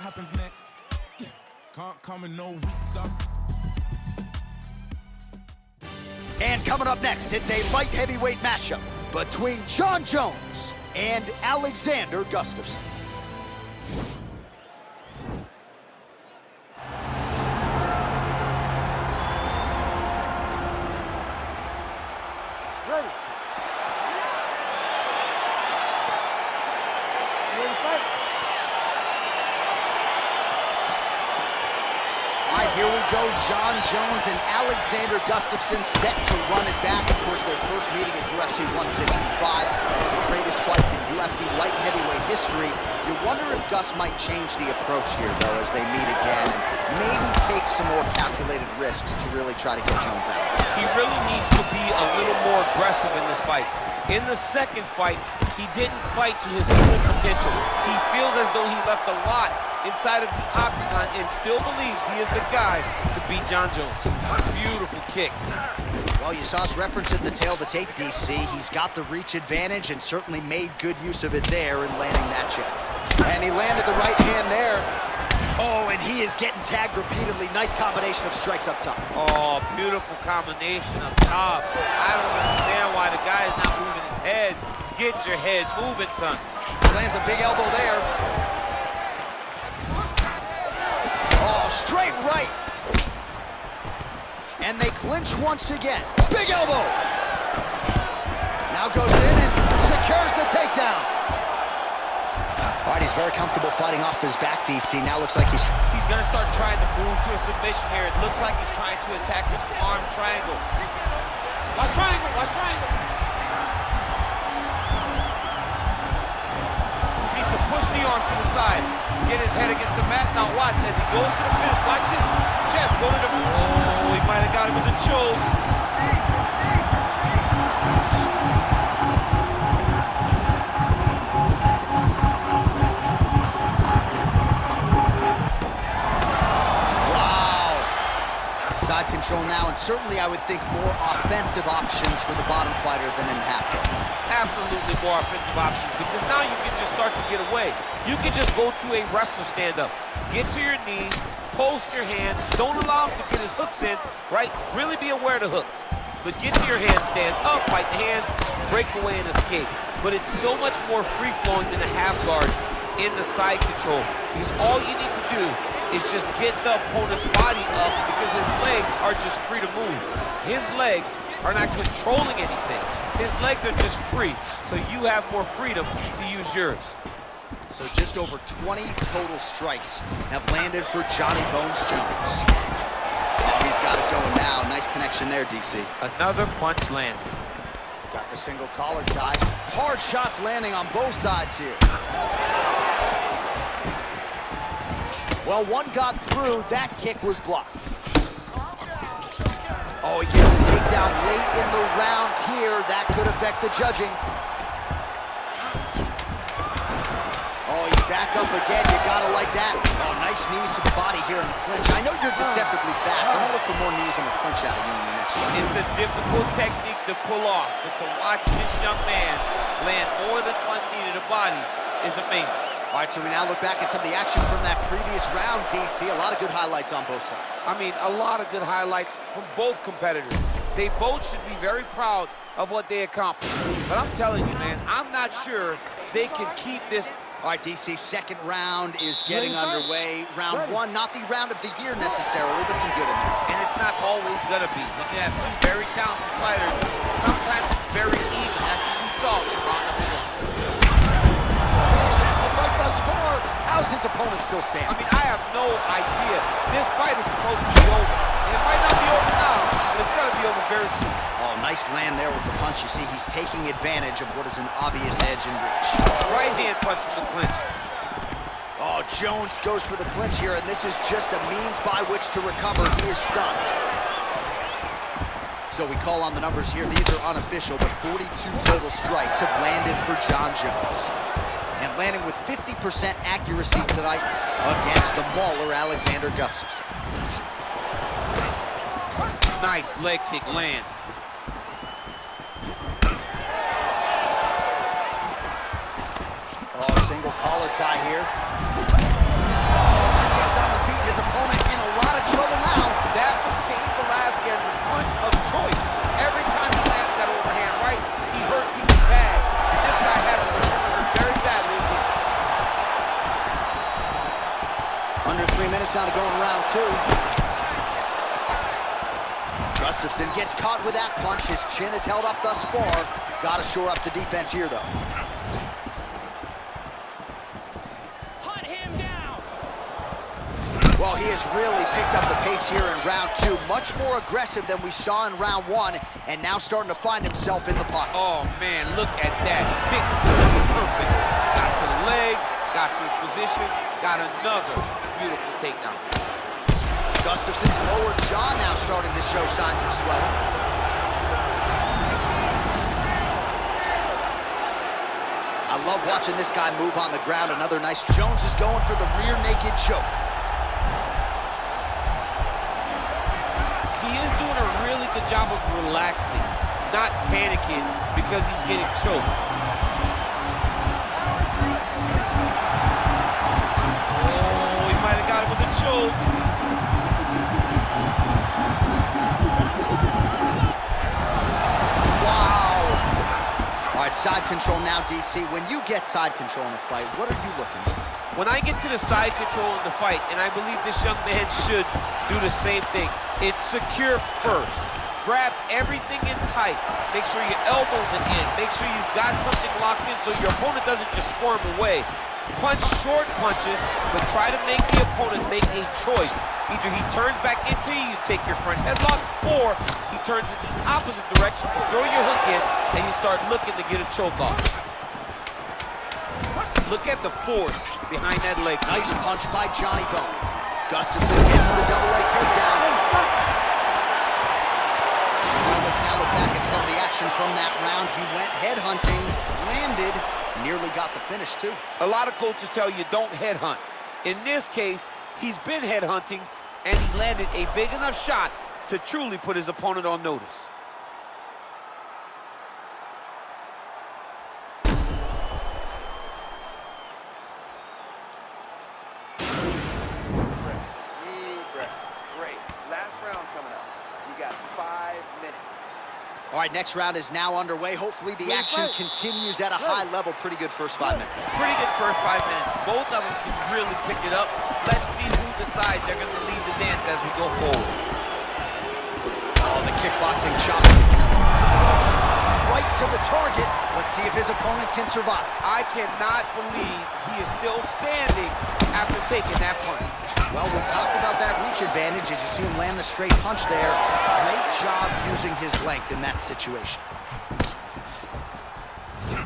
happens next. Can't come in no weak stuff. And coming up next, it's a light heavyweight matchup between Jon Jones and Alexander Gustufsson. Ready. Ready to fight? All right, here we go. Jon Jones and Alexander Gustufsson set to run it back. Of course, their first meeting at UFC 165, one of the greatest fights in UFC light heavyweight history. You wonder if Gus might change the approach here, though, as they meet again, and maybe take some more calculated risks to really try to get Jones out. He really needs to be a little more aggressive in this fight. In the second fight, he didn't fight to his full potential. He feels as though he left a lot inside of the octagon and still believes he is the guy to beat Jon Jones. Beautiful kick. Well, you saw us reference it in the tail of the tape, DC. He's got the reach advantage and certainly made good use of it there in landing that jab. And he landed the right hand there. Oh, and he is getting tagged repeatedly. Nice combination of strikes up top. Oh, beautiful combination up top. I don't understand why the guy is not moving his head. Get your head moving, son. Lands a big elbow there. Oh, straight right. And they clinch once again. Big elbow. Now goes in and secures the takedown. All right, he's very comfortable fighting off his back, DC. Now looks like he's going to start trying to move to a submission here. It looks like he's trying to attack the arm triangle. Watch triangle, watch triangle. He needs to push the arm to the side. Get his head against the mat. Now watch as he goes to the finish. Watch his chest go to the... Oh, he might have got him with the choke. Escape, escape, escape. Side control now, and certainly I would think more offensive options for the bottom fighter than in half guard. Absolutely more offensive options, because now you can just start to get away. You can just go to a wrestler stand-up. Get to your knees, post your hands, don't allow him to get his hooks in, right? Really be aware of the hooks. But get to your hands, stand up, fight the hands, break away and escape. But it's so much more free-flowing than a half guard in the side control, because all you need to do is just get the opponent's body up, because his legs are just free to move. His legs are not controlling anything. His legs are just free, so you have more freedom to use yours. So just over 20 total strikes have landed for Johnny Bones Jones. Oh, he's got it going now. Nice connection there, DC. Another punch landed. Got the single collar tie. Hard shots landing on both sides here. Well, one got through. That kick was blocked. Oh, he gets the takedown late in the round here. That could affect the judging. Oh, he's back up again. You gotta like that. Oh, nice knees to the body here in the clinch. I know you're deceptively fast. I'm gonna look for more knees in the clinch out of you in the next one. It's a difficult technique to pull off, but to watch this young man land more than one knee to the body is amazing. All right, so we now look back at some of the action from that previous round, DC. A lot of good highlights on both sides. I mean, a lot of good highlights from both competitors. They both should be very proud of what they accomplished. But I'm telling you, man, I'm not sure they can keep this. All right, DC, second round is getting underway. Round one, not the round of the year necessarily, but some good in there. And it's not always gonna be. When you have two very talented fighters, sometimes it's very even. That's what we saw in round number one. Fight thus far. How's his opponent still standing? I mean, I have no idea. This fight is supposed to be over. It might not be over now, but it's gonna be over very soon. Oh, nice land there with the punch. You see, he's taking advantage of what is an obvious edge and reach. Right hand punch from the clinch. Oh, Jones goes for the clinch here, and this is just a means by which to recover. He is stunned. So we call on the numbers here. These are unofficial, but 42 total strikes have landed for Jon Jones. And landing with 50% accuracy tonight against the mauler Alexander Gustufsson. Nice leg kick lands. Oh, single collar tie here. Under 3 minutes now to go in round 2. Gustufsson gets caught with that punch. His chin is held up thus far. Got to shore up the defense here, though. Hunt him down. Well, he has really picked up the pace here in round 2. Much more aggressive than we saw in round 1, and now starting to find himself in the pocket. Oh, man, look at that. Pick perfect. Got to the leg, got to his position, got another beautiful takedown. Gustufsson's lower jaw now starting to show signs of swelling. I love watching this guy move on the ground. Another nice. Jones is going for the rear naked choke. He is doing a really good job of relaxing, not panicking because he's getting choked. Oh, he might have got him with a choke. Side control now, DC. When you get side control in a fight, what are you looking for? When I get to the side control in the fight, and I believe this young man should do the same thing, it's secure first. Grab everything in tight. Make sure your elbows are in. Make sure you've got something locked in so your opponent doesn't just squirm away. Punch short punches, but try to make the opponent make a choice. Either he turns back into you, you take your front headlock, or he turns in the opposite direction, you throw your hook in, and you start looking to get a choke off. Look at the force behind that leg. Nice punch by Johnny Bone. Gustufsson gets the double leg takedown. Well, let's now look back at some of the action from that round. He went headhunting, landed, nearly got the finish too. A lot of coaches tell you don't headhunt. In this case, he's been headhunting, and he landed a big enough shot to truly put his opponent on notice. Deep breath. Great. Last round coming up. You got 5 minutes. All right, next round is now underway. Hopefully the action continues at a high level. Pretty good first 5 minutes. Pretty good first 5 minutes. Both of them can really pick it up. Let's see who decides they're going to lead the dance as we go forward. Oh, the kickboxing shot. Right to the target. Let's see if his opponent can survive. I cannot believe he is still standing after taking that punch. Well, we talked about that reach advantage as you see him land the straight punch there. Great job using his length in that situation.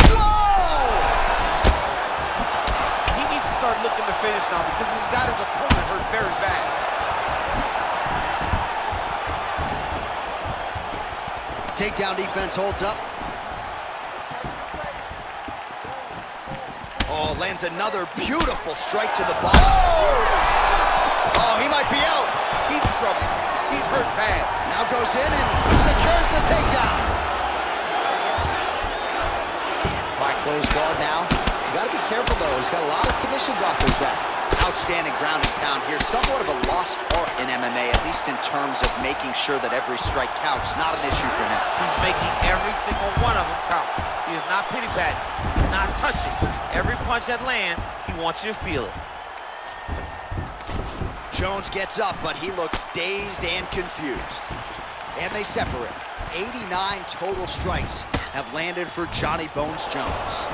Whoa! He needs to start looking to finish now because he's got his opponent hurt very bad. Takedown defense holds up. Oh, lands another beautiful strike to the body. Oh, he might be out. He's in trouble. He's hurt bad. Now goes in and secures the takedown. By close guard now. You got to be careful, though. He's got a lot of submissions off his back. Outstanding ground and pound here. Somewhat of a lost art in MMA, at least in terms of making sure that every strike counts. Not an issue for him. He's making every single one of them count. He is not pity-patting. He's not touching. Every punch that lands, he wants you to feel it. Jones gets up, but he looks dazed and confused. And they separate. 89 total strikes have landed for Johnny Bones Jones.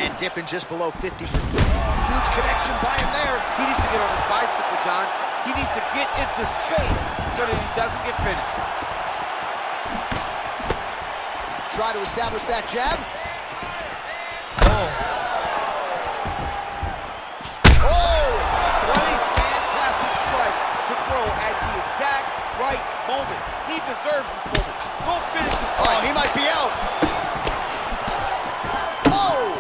And dipping just below 50%. Huge connection by him there. He needs to get on his bicycle, John. He needs to get into space so that he doesn't get finished. Try to establish that jab. Oh. What a fantastic strike to throw at the exact right moment. He deserves this moment. Go finish this fight. Oh, he might be out. Oh!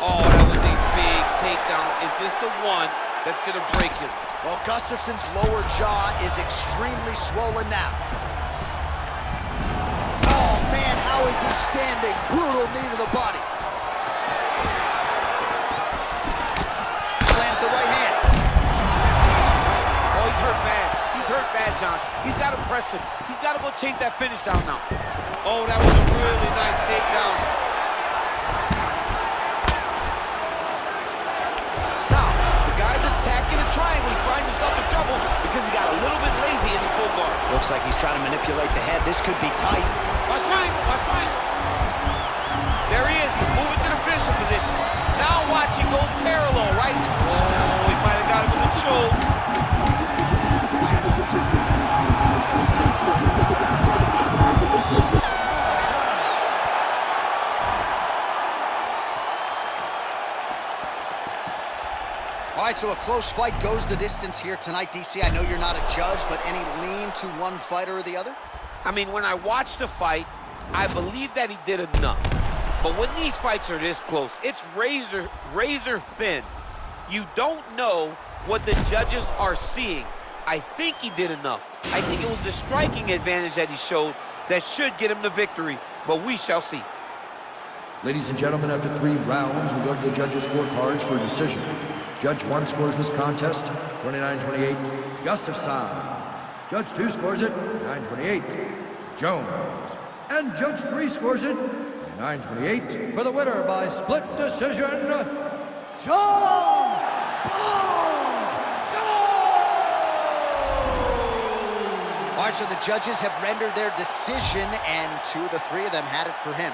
Oh, that was a big takedown. Is this the one that's going to break him? Well, Gustafsson's lower jaw is extremely swollen now. Oh, man, how is he standing? Brutal knee to the body. Lands the right hand. Oh, he's hurt bad. He's hurt bad, John. He's got to press him. He's got to go chase that finish down now. Oh, that was a really nice takedown. Looks like he's trying to manipulate the head. This could be tight. Watch triangle, watch triangle. There he is, he's moving to the finishing position. Now watch, he goes parallel, right? Oh, he might have got him with a choke. All right, so a close fight goes the distance here tonight, DC. I know you're not a judge, but any lean to one fighter or the other? I mean, when I watched the fight, I believe that he did enough. But when these fights are this close, it's razor thin. You don't know what the judges are seeing. I think he did enough. I think it was the striking advantage that he showed that should get him the victory, but we shall see. Ladies and gentlemen, after 3 rounds, we go to the judges' scorecards for a decision. Judge 1 scores this contest, 29-28, Gustufsson. Judge 2 scores it, 9-28, Jones. And Judge 3 scores it, 9-28, for the winner by split decision, John Jones! All right, so the judges have rendered their decision, and 2 of the 3 of them had it for him.